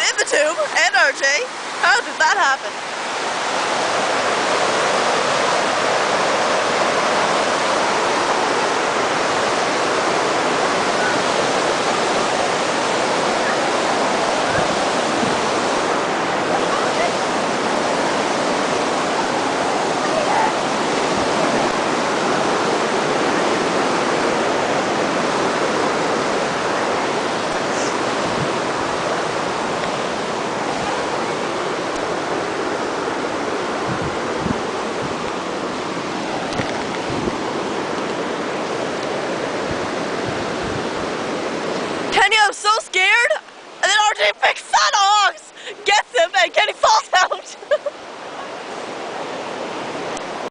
in the tube and RJ. How did that happen? Kenny, I'm so scared! And then RJ fixed